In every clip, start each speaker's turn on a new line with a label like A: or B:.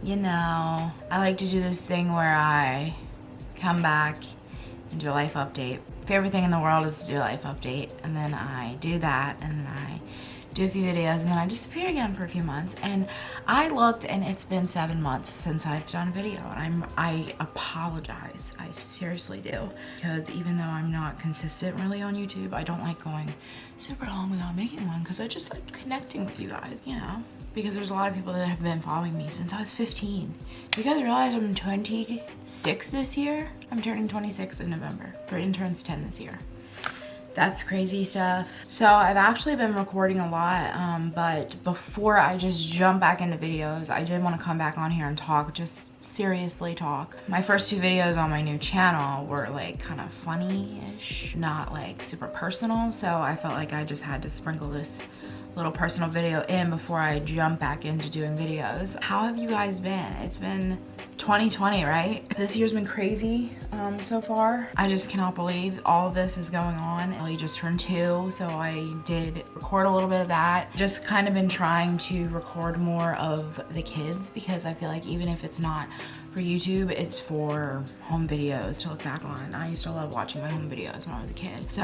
A: you know, I like to do this thing where I come back and do a life update. Favorite thing in the world is to do a life update, and then I do that, and then I do a few videos, and then I disappear again for a few months. And I looked, and it's been 7 months since I've done a video, and I apologize. I seriously do, because even though I'm not consistent really on YouTube, I don't like going super long without making one, because I just like connecting with you guys, you know, because there's a lot of people that have been following me since I was 15. You guys realize I'm 26 this year? I'm turning 26 in November. Brayden turns 10 this year. That's crazy stuff. So I've actually been recording a lot, but before I just jump back into videos, I did want to come back on here and talk, just seriously talk. My first 2 videos on my new channel were like kind of funny-ish, not like super personal, so I felt like I just had to sprinkle this little personal video in before I jump back into doing videos. How have you guys been? It's been 2020, right? This year's been crazy so far. I just cannot believe all of this is going on. Ellie just turned 2, so I did record a little bit of that. Just kind of been trying to record more of the kids, because I feel like even if it's not for YouTube, it's for home videos to look back on. I used to love watching my home videos when I was a kid. So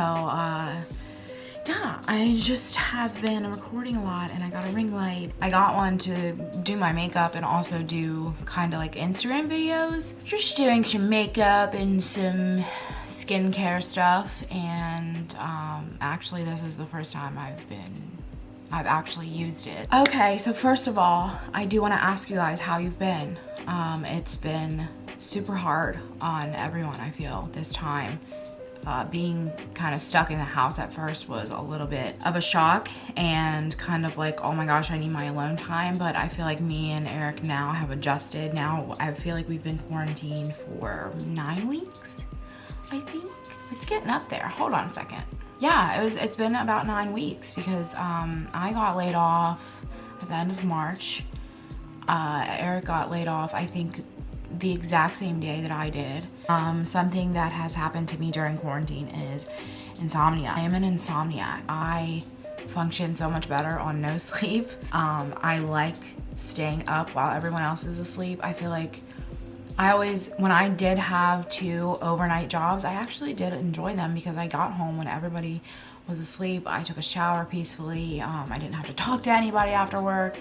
A: yeah, I just have been recording a lot, and I got a ring light. I got one to do my makeup and also do kind of like Instagram videos. Just doing some makeup and some skincare stuff, and actually this is the first time I've actually used it. Okay, so first of all, I do want to ask you guys how you've been. It's been super hard on everyone, I feel, this time. Being kind of stuck in the house at first was a little bit of a shock, and kind of like, oh my gosh, I need my alone time. But I feel like me and Eric now have adjusted. Now I feel like we've been quarantined for 9 weeks, I think. It's getting up there. Hold on a second. Yeah, it's been about 9 weeks, because I got laid off at the end of March. Eric got laid off, I think, the exact same day that I did. Something that has happened to me during quarantine is insomnia. I am an insomniac. I function so much better on no sleep. I like staying up while everyone else is asleep. I feel like when I did have 2 overnight jobs, I actually did enjoy them, because I got home when everybody was asleep. I took a shower peacefully. I didn't have to talk to anybody after work,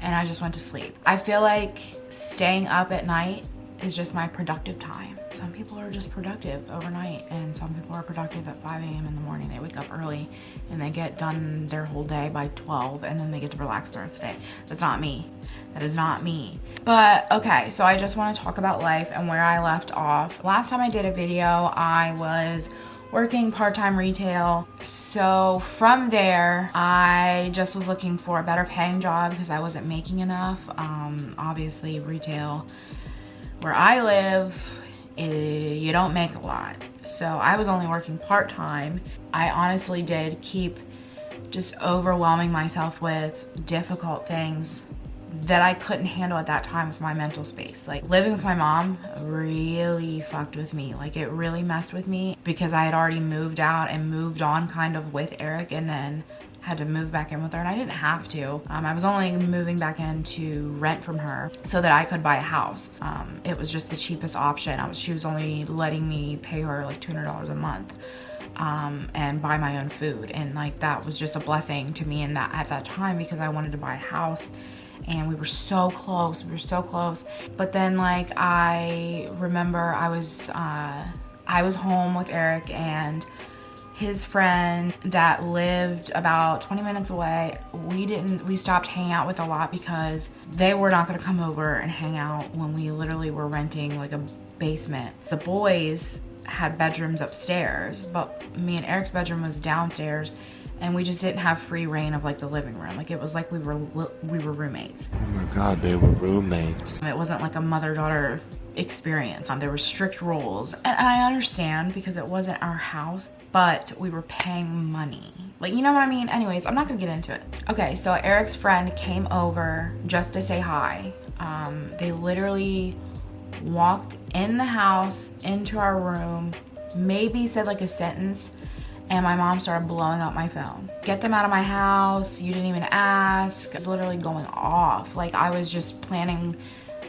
A: and I just went to sleep. I feel like staying up at night is just my productive time. Some people are just productive overnight, and some people are productive at 5 a.m. in the morning. They wake up early and they get done their whole day by 12, and then they get to relax the rest of the day. That's not me. That is not me. But okay, so I just want to talk about life and where I left off. Last time I did a video, I was working part-time retail. So from there, I just was looking for a better paying job, because I wasn't making enough. Obviously retail, where I live, you don't make a lot. So I was only working part-time. I honestly did keep just overwhelming myself with difficult things that I couldn't handle at that time with my mental space. Like, living with my mom really fucked with me. Like, it really messed with me, because I had already moved out and moved on kind of with Eric, and then had to move back in with her, and I didn't have to. I was only moving back in to rent from her so that I could buy a house. It was just the cheapest option. She was only letting me pay her like $200 a month. And buy my own food, and like that was just a blessing to me at that time, because I wanted to buy a house, and we were so close. But then, like, I remember I was home with Eric and his friend that lived about 20 minutes away. We stopped hanging out with a lot, because they were not going to come over and hang out when we literally were renting like a basement. The boys had bedrooms upstairs, but me and Eric's bedroom was downstairs, and we just didn't have free reign of like the living room. Like, it was like we were roommates.
B: Oh my God, they were roommates.
A: It wasn't like a mother-daughter experience. There were strict rules, and I understand, because it wasn't our house, but we were paying money. Like, you know what I mean? Anyways, I'm not gonna get into it. Okay, so Eric's friend came over just to say hi. They literally walked in the house, into our room, maybe said like a sentence, and my mom started blowing up my phone. Get them out of my house, you didn't even ask. I was literally going off. Like, I was just planning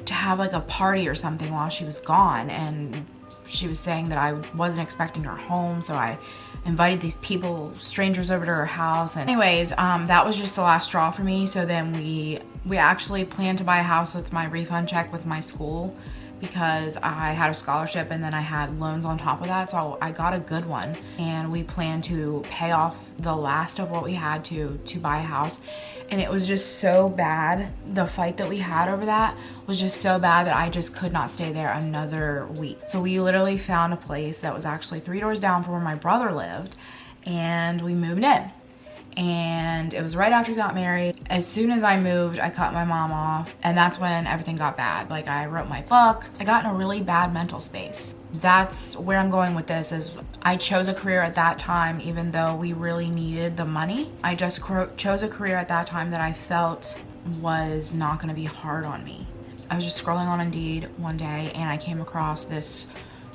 A: to have like a party or something while she was gone, and she was saying that I wasn't expecting her home, so I invited these people, strangers, over to her house. And anyways, that was just the last straw for me. So then we actually planned to buy a house with my refund check with my school, because I had a scholarship and then I had loans on top of that. So I got a good one, and we planned to pay off the last of what we had to buy a house. And it was just so bad. The fight that we had over that was just so bad that I just could not stay there another week. So we literally found a place that was actually 3 doors down from where my brother lived, and we moved in. And it was right after we got married. As soon as I moved, I cut my mom off, and that's when everything got bad. Like, I wrote my book. I got in a really bad mental space. That's where I'm going with this, is I chose a career at that time, even though we really needed the money. I just chose a career at that time that I felt was not gonna be hard on me. I was just scrolling on Indeed one day, and I came across this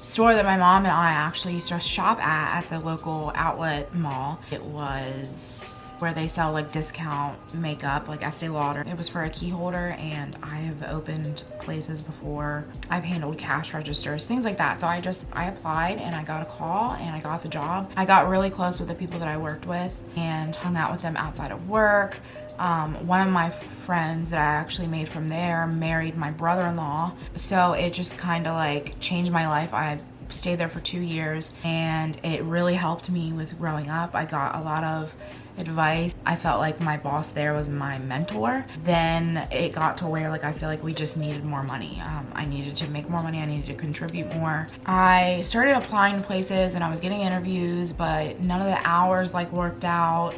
A: store that my mom and I actually used to shop at the local outlet mall. It was where they sell like discount makeup, like Estee Lauder. It was for a key holder, and I have opened places before. I've handled cash registers, things like that. So I applied, and I got a call, and I got the job. I got really close with the people that I worked with and hung out with them outside of work. One of my friends that I actually made from there married my brother-in-law, so it just kind of like changed my life. I stayed there for 2 years, and it really helped me with growing up. I got a lot of advice. I felt like my boss there was my mentor. Then it got to where like I feel like we just needed more money. I needed to make more money. I needed to contribute more. I started applying to places, and I was getting interviews, but none of the hours like worked out.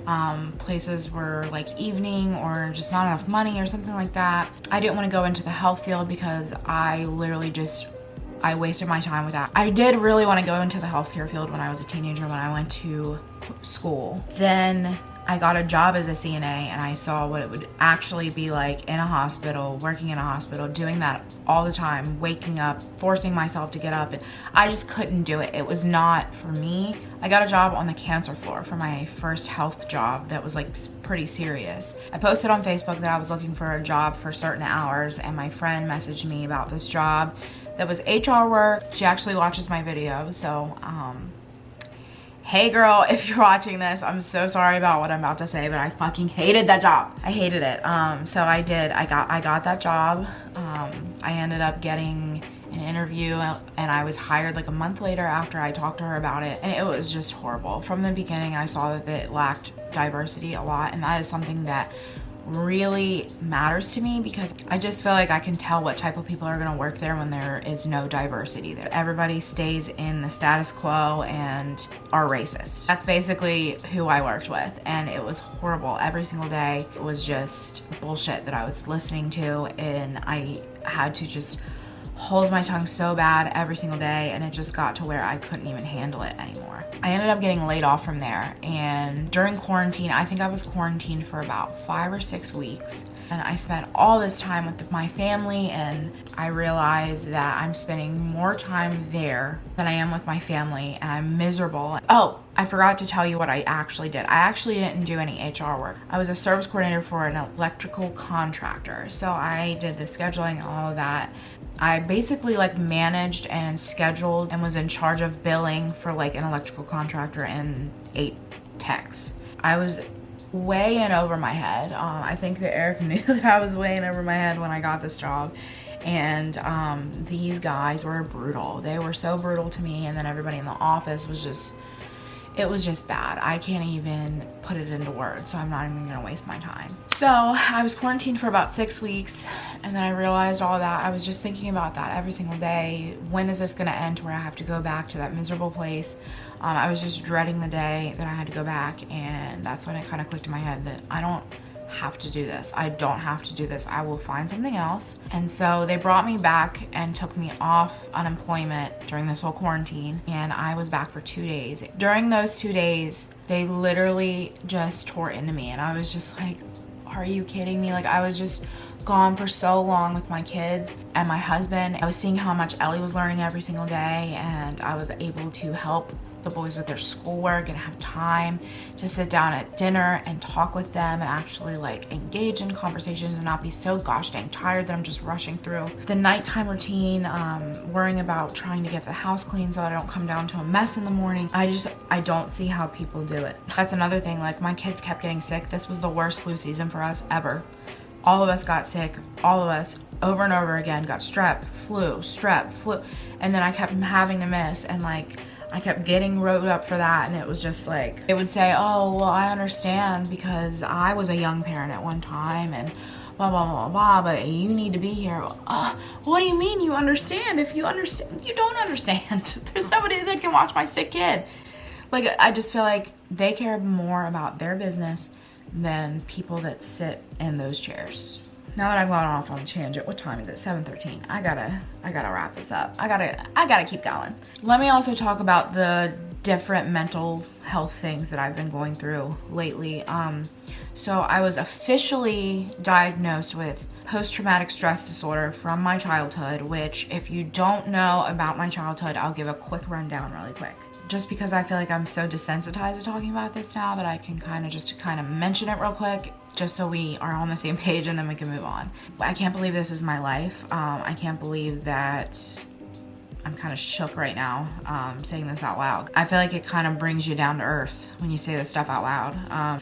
A: Places were like evening or just not enough money or something like that. I didn't want to go into the health field because I wasted my time with that. I did really want to go into the healthcare field when I was a teenager, when I went to school. Then I got a job as a CNA, and I saw what it would actually be like in a hospital, working in a hospital, doing that all the time, waking up, forcing myself to get up. And I just couldn't do it. It was not for me. I got a job on the cancer floor for my first health job that was like pretty serious. I posted on Facebook that I was looking for a job for certain hours, and my friend messaged me about this job that was HR work. She actually watches my videos, so hey girl, if you're watching this, I'm so sorry about what I'm about to say, but I fucking hated that job. I hated it. So I got that job. I ended up getting an interview, and I was hired like a month later after I talked to her about it, and it was just horrible. From the beginning, I saw that it lacked diversity a lot, and that is something that really matters to me, because I just feel like I can tell what type of people are going to work there when there is no diversity there. Everybody stays in the status quo and are racist. That's basically who I worked with, and it was horrible every single day. It was just bullshit that I was listening to, and I had to just hold my tongue so bad every single day, and it just got to where I couldn't even handle it anymore. I ended up getting laid off from there, and during quarantine, I think I was quarantined for about 5 or 6 weeks, and I spent all this time with my family, and I realized that I'm spending more time there than I am with my family, and I'm miserable. Oh, I forgot to tell you what I actually did. I actually didn't do any HR work. I was a service coordinator for an electrical contractor, so I did the scheduling and all of that. I basically like managed and scheduled and was in charge of billing for like an electrical contractor and 8 techs. I was way in over my head. I think that Eric knew that I was way in over my head when I got this job. And these guys were brutal. They were so brutal to me, and then everybody in the office was just, it was just bad. I can't even put it into words, so I'm not even gonna waste my time. So I was quarantined for about 6 weeks, and then I realized all that. I was just thinking about that every single day. When is this gonna end where I have to go back to that miserable place? I was just dreading the day that I had to go back, and that's when it kind of clicked in my head that I don't have to do this. I don't have to do this. I will find something else. And so they brought me back and took me off unemployment during this whole quarantine, and I was back for 2 days. During those 2 days, they literally just tore into me, and I was just like, are you kidding me? Like, I was just gone for so long with my kids and my husband. I was seeing how much Ellie was learning every single day, and I was able to help the boys with their schoolwork and have time to sit down at dinner and talk with them and actually like engage in conversations and not be so gosh dang tired that I'm just rushing through the nighttime routine, worrying about trying to get the house clean so that I don't come down to a mess in the morning. I don't see how people do it. That's another thing, like my kids kept getting sick. This was the worst flu season for us ever. All of us got sick, all of us over and over again got strep, flu, and then I kept having to miss, and like I kept getting wrote up for that, and it was just like, it would say, oh, well, I understand because I was a young parent at one time and blah, blah, blah, blah, but you need to be here. What do you mean you understand? If you understand, you don't understand. There's nobody that can watch my sick kid. Like, I just feel like they care more about their business than people that sit in those chairs. Now that I've gone off on a tangent, what time is it? 7:13. I gotta wrap this up. I gotta keep going. Let me also talk about the different mental health things that I've been going through lately. So I was officially diagnosed with post-traumatic stress disorder from my childhood, which if you don't know about my childhood, I'll give a quick rundown really quick. Just because I feel like I'm so desensitized to talking about this now that I can kind of mention it real quick, just so we are on the same page and then we can move on. I can't believe this is my life. I can't believe that I'm kind of shook right now saying this out loud. I feel like it kind of brings you down to earth when you say this stuff out loud.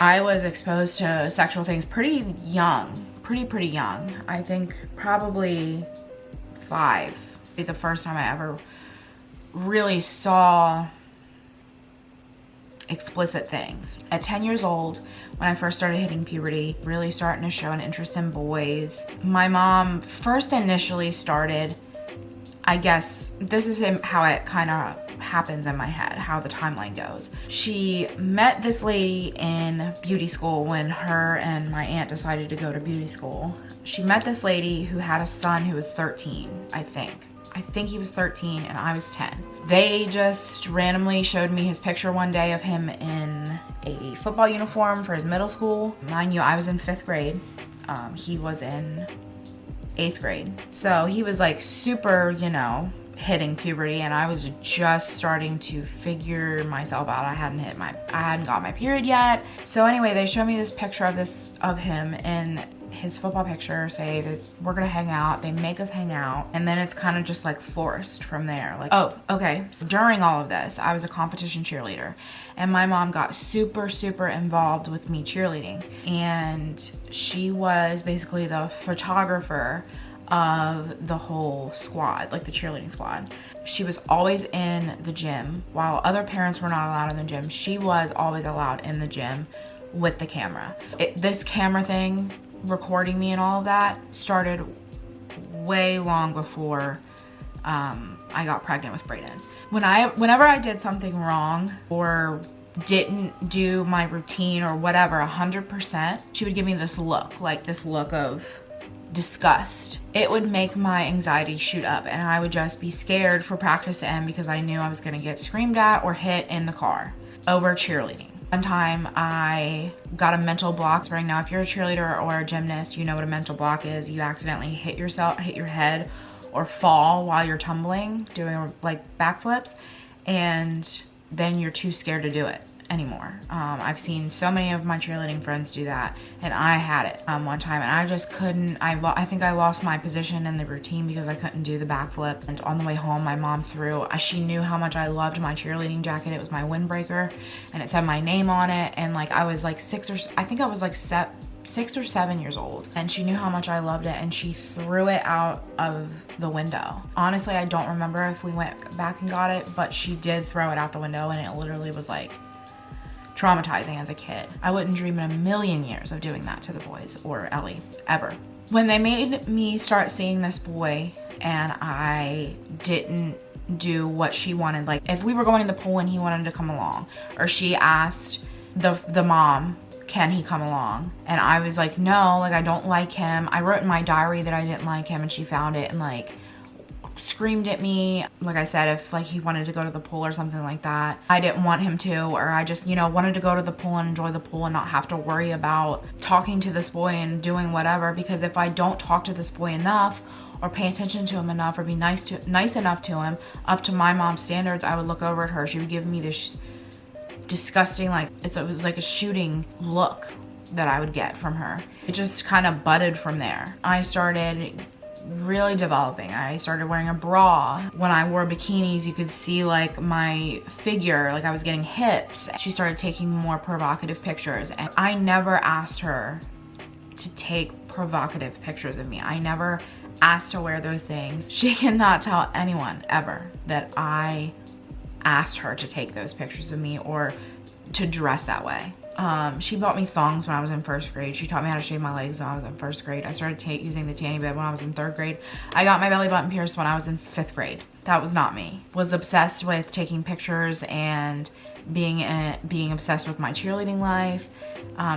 A: I was exposed to sexual things pretty young, pretty young. I think probably 5. The first time I ever really saw explicit things. At 10 years old, when I first started hitting puberty, really starting to show an interest in boys, my mom first initially started, I guess, this is how it kind of happens in my head, how the timeline goes. She met this lady in beauty school when her and my aunt decided to go to beauty school. She met this lady who had a son who was 13, I think he was 13 and I was 10. They just randomly showed me his picture one day of him in a football uniform for his middle school. Mind you, I was in 5th grade. He was in 8th grade. So he was like super, hitting puberty, and I was just starting to figure myself out. I hadn't got my period yet. So anyway, they showed me this picture of him in his football picture, say that we're gonna hang out. They make us hang out, and then it's kind of just like forced from there. Like, oh, okay. So during all of this, I was a competition cheerleader, and my mom got super involved with me cheerleading, and she was basically the photographer of the whole squad, like the cheerleading squad. She was always in the gym. While other parents were not allowed in the gym, she was always allowed in the gym with the camera. This camera thing, recording me and all of that, started way long before I got pregnant with Brayden. Whenever I did something wrong or didn't do my routine or whatever 100%, she would give me this look of disgust. It would make my anxiety shoot up, and I would just be scared for practice to end because I knew I was gonna get screamed at or hit in the car over cheerleading. One time I got a mental block. Right now, if you're a cheerleader or a gymnast, you know what a mental block is. You accidentally hit your head or fall while you're tumbling, doing like backflips, and then you're too scared to do it anymore. I've seen so many of my cheerleading friends do that, and I had it one time, and I just couldn't. I think I lost my position in the routine because I couldn't do the backflip. And on the way home, my mom she knew how much I loved my cheerleading jacket. It was my windbreaker, and it said my name on it, and like I was like 6 or 7 years old, and she knew how much I loved it, and she threw it out of the window. Honestly, I don't remember if we went back and got it, but she did throw it out the window, and it literally was like traumatizing as a kid. I wouldn't dream in a million years of doing that to the boys or Ellie, ever. When they made me start seeing this boy and I didn't do what she wanted, like if we were going to the pool and he wanted to come along, or she asked the mom, can he come along? And I was like, no, like I don't like him. I wrote in my diary that I didn't like him, and she found it and like screamed at me. Like I said, if like he wanted to go to the pool or something like that, I didn't want him to, or I just, wanted to go to the pool and enjoy the pool and not have to worry about talking to this boy and doing whatever, because if I don't talk to this boy enough, or pay attention to him enough or be nice enough to him up to my mom's standards, I would look over at her. She would give me this disgusting, like, it was like a shooting look that I would get from her. It just kind of budded from there. I started really developing. I started wearing a bra. When I wore bikinis, you could see like my figure, like I was getting hips. She started taking more provocative pictures, and I never asked her to take provocative pictures of me. I never asked to wear those things. She cannot tell anyone ever that I asked her to take those pictures of me or to dress that way. She bought me thongs when I was in 1st grade. She taught me how to shave my legs when I was in 1st grade. I started using the tanning bed when I was in 3rd grade. I got my belly button pierced when I was in 5th grade. That was not me. Was obsessed with taking pictures and being obsessed with my cheerleading life.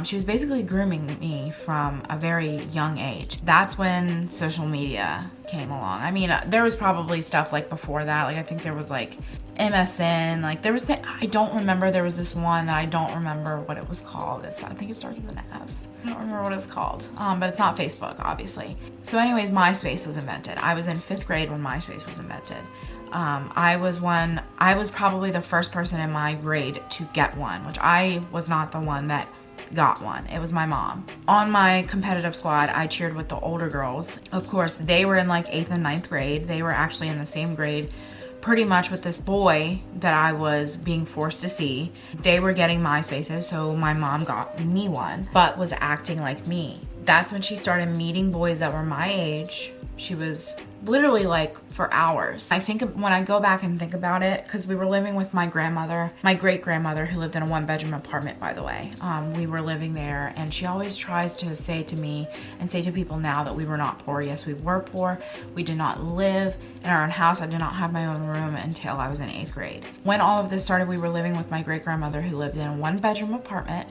A: She was basically grooming me from a very young age. That's when social media came along. I mean, there was probably stuff like before that. Like I think there was like MSN, like there was I don't remember, there was this one that I don't remember what it was called. I think it starts with an F. I don't remember what it was called, but it's not Facebook, obviously. So anyways, MySpace was invented. I was in 5th grade when MySpace was invented. I was probably the first person in my grade to get one, which I was not the one that got one. It was my mom. On my competitive squad, I cheered with the older girls. Of course, they were in like 8th and 9th grade. They were actually in the same grade pretty much with this boy that I was being forced to see. They were getting MySpaces, so my mom got me one, but was acting like me. That's when she started meeting boys that were my age. She was literally like for hours. I think when I go back and think about it, because we were living with my grandmother, my great-grandmother, who lived in a 1-bedroom apartment, by the way. We were living there, and she always tries to say to me and say to people now that we were not poor. Yes, we were poor. We did not live in our own house. I did not have my own room until I was in 8th grade. When all of this started, we were living with my great-grandmother, who lived in a 1-bedroom apartment,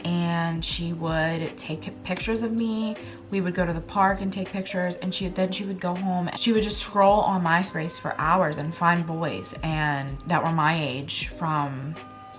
A: and she would take pictures of me. We would go to the park and take pictures, and then she would go home. She would just scroll on MySpace for hours and find boys and that were my age from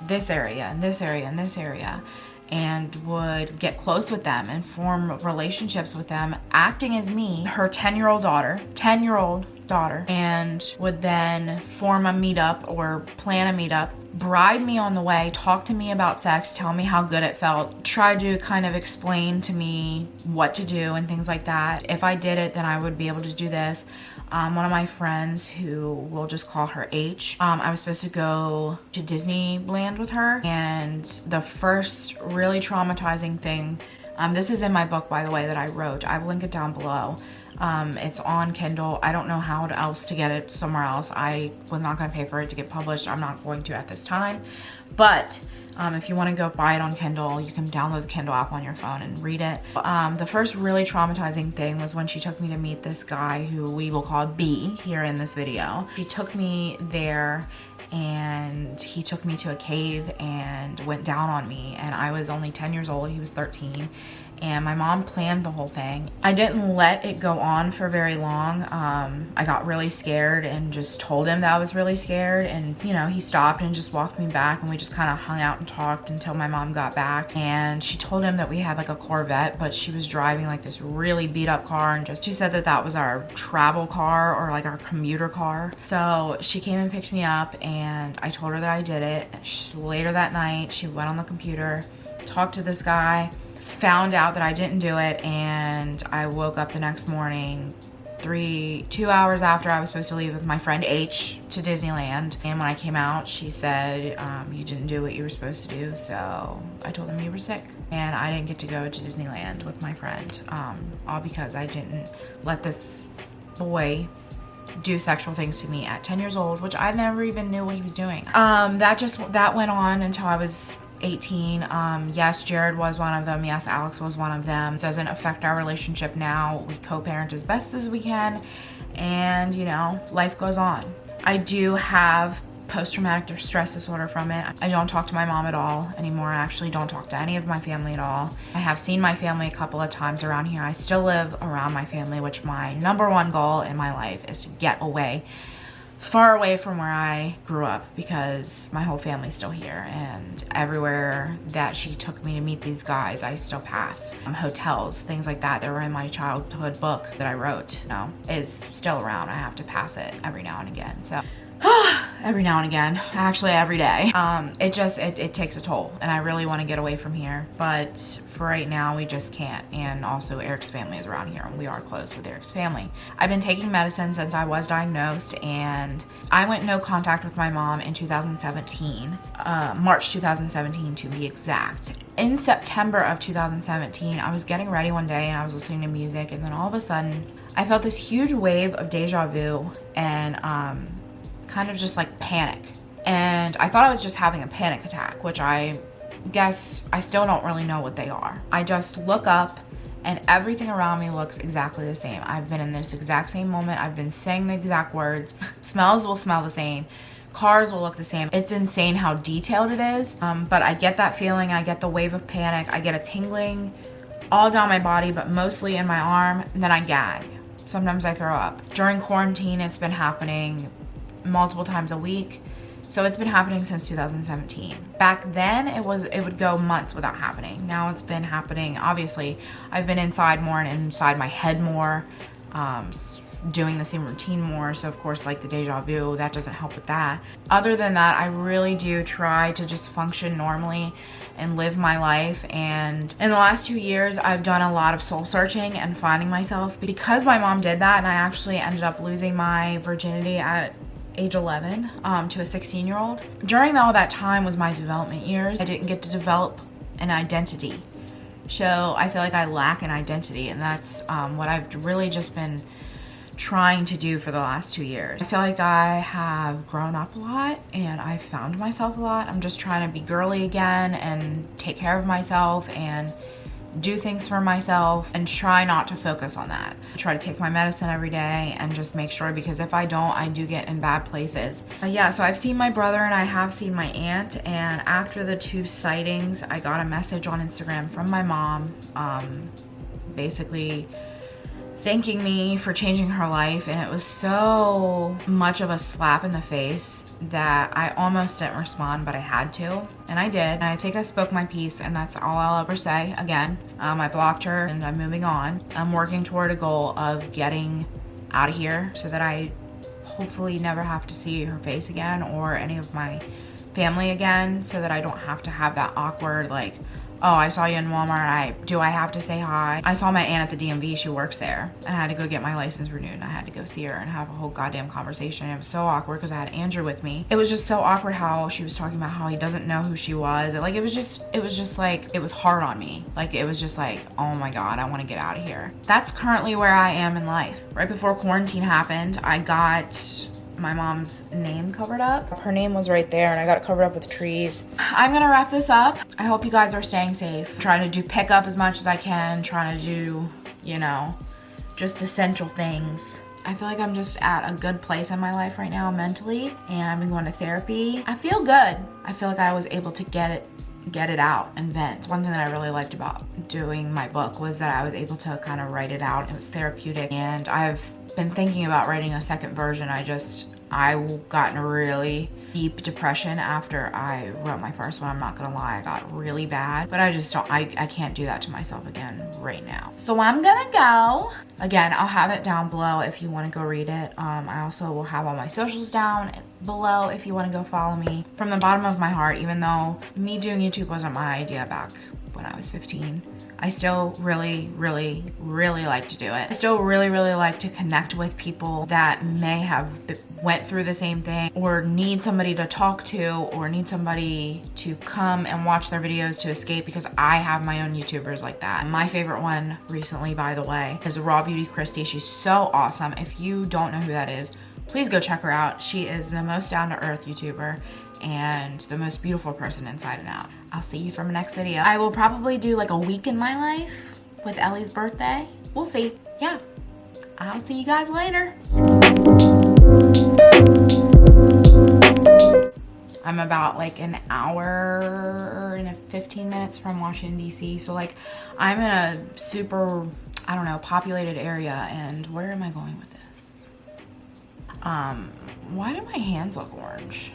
A: this area and this area and this area, and would get close with them and form relationships with them, acting as me, her 10-year-old daughter, and would then form a meetup or plan a meetup, bribe me on the way, talk to me about sex, tell me how good it felt, try to kind of explain to me what to do and things like that. If I did it, then I would be able to do this. One of my friends, who we'll just call her H, I was supposed to go to Disneyland with her, and the first really traumatizing thing, this is in my book, by the way, that I wrote. I will link it down below. It's on Kindle. I don't know how else to get it somewhere else. I was not going to pay for it to get published. I'm not going to at this time. But if you want to go buy it on Kindle, you can download the Kindle app on your phone and read it. The first really traumatizing thing was when she took me to meet this guy who we will call B here in this video. She took me there, and he took me to a cave and went down on me, and I was only 10 years old. He was 13. And my mom planned the whole thing. I didn't let it go on for very long. I got really scared and just told him that I was really scared. And, you know, he stopped and just walked me back, and we just kind of hung out and talked until my mom got back. And she told him that we had like a Corvette, but she was driving like this really beat up car, and she said that that was our travel car or like our commuter car. So she came and picked me up, and I told her that I did it. Later that night, she went on the computer, talked to this guy, found out that I didn't do it, and I woke up the next morning 2 hours after I was supposed to leave with my friend H to Disneyland. And when I came out, she said, you didn't do what you were supposed to do. So I told them you were sick, and I didn't get to go to Disneyland with my friend, all because I didn't let this boy do sexual things to me at 10 years old, which I never even knew what he was doing. That went on until I was 18. Yes, Jared was one of them. Yes, Alex was one of them. It doesn't affect our relationship now. We co-parent as best as we can, and you know, life goes on. I do have post-traumatic stress disorder from it. I don't talk to my mom at all anymore. I actually don't talk to any of my family at all. I have seen my family a couple of times around here. I still live around my family, which my number one goal in my life is to get away far away from where I grew up because my whole family's still here, and everywhere that she took me to meet these guys, I still pass. Hotels, things like that were in my childhood book that I wrote, is still around. I have to pass it every now and again. So every now and again, actually every day. It takes a toll, and I really want to get away from here, but for right now we just can't. And also Eric's family is around here, and we are close with Eric's family. I've been taking medicine since I was diagnosed, and I went no contact with my mom in 2017, March 2017 to be exact. In September of 2017, I was getting ready one day and I was listening to music, and then all of a sudden I felt this huge wave of deja vu and kind of just like panic. And I thought I was just having a panic attack, which I guess I still don't really know what they are. I just look up and everything around me looks exactly the same. I've been in this exact same moment. I've been saying the exact words. Smells will smell the same. Cars will look the same. It's insane how detailed it is. But I get that feeling. I get the wave of panic. I get a tingling all down my body, but mostly in my arm. And then I gag. Sometimes I throw up. During quarantine, it's been happening multiple times a week. So it's been happening since 2017. Back then, it would go months without happening. Now it's been happening. Obviously, I've been inside more and inside my head more, doing the same routine more. So of course, like the deja vu, that doesn't help with that. Other than that, I really do try to just function normally and live my life. And in the last 2 years, I've done a lot of soul searching and finding myself, because my mom did that, and I actually ended up losing my virginity at age 11 to a 16-year-old. During all that time was my development years. I didn't get to develop an identity. So I feel like I lack an identity, and that's what I've really just been trying to do for the last 2 years. I feel like I have grown up a lot and I found myself a lot. I'm just trying to be girly again and take care of myself and do things for myself and try not to focus on that. I try to take my medicine every day and just make sure, because if I don't, I do get in bad places. Yeah, so I've seen my brother and I have seen my aunt, and after the 2 sightings, I got a message on Instagram from my mom, basically thanking me for changing her life, and it was so much of a slap in the face that I almost didn't respond, but I had to, and I did. And I think I spoke my piece, and that's all I'll ever say again. I blocked her and I'm moving on. I'm working toward a goal of getting out of here so that I hopefully never have to see her face again or any of my family again, so that I don't have to have that awkward, like, oh, I saw you in Walmart, do I have to say hi? I saw my aunt at the DMV, she works there, and I had to go get my license renewed, and I had to go see her and have a whole goddamn conversation. It was so awkward because I had Andrew with me. It was just so awkward how she was talking about how he doesn't know who she was. Like, it was just like, it was hard on me. Like, it was just like, oh my God, I want to get out of here. That's currently where I am in life. Right before quarantine happened, I got my mom's name covered up. Her name was right there, and I got it covered up with trees. I'm gonna wrap this up. I hope you guys are staying safe. Trying to do pickup as much as I can, trying to do, just essential things. I feel like I'm just at a good place in my life right now mentally, and I've been going to therapy. I feel good. I feel like I was able to get it out and vent. One thing that I really liked about doing my book was that I was able to kind of write it out. It was therapeutic, and I've been thinking about writing a second version. I got in a really deep depression after I wrote my first one. I'm not gonna lie, I got really bad, but I can't do that to myself again right now. So I'm gonna go. Again, I'll have it down below if you wanna go read it. I also will have all my socials down below if you wanna go follow me. From the bottom of my heart, even though me doing YouTube wasn't my idea back when I was 15, I still really, really, really like to do it. I still really, really like to connect with people that may have went through the same thing, or need somebody to talk to, or need somebody to come and watch their videos to escape, because I have my own YouTubers like that. My favorite one recently, by the way, is Raw Beauty Christy. She's so awesome. If you don't know who that is, please go check her out. She is the most down-to-earth YouTuber and the most beautiful person inside and out. I'll see you from the next video. I will probably do like a week in my life with Ellie's birthday. We'll see. Yeah. I'll see you guys later. I'm about like an hour and 15 minutes from Washington, D.C. So like I'm in a super, populated area. And where am I going with this? Why do my hands look orange?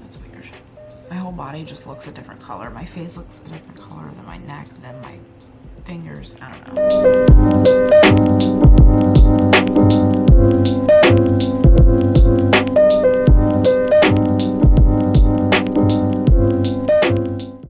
A: That's weird. My whole body just looks a different color. My face looks a different color than my neck, than my fingers. I don't know.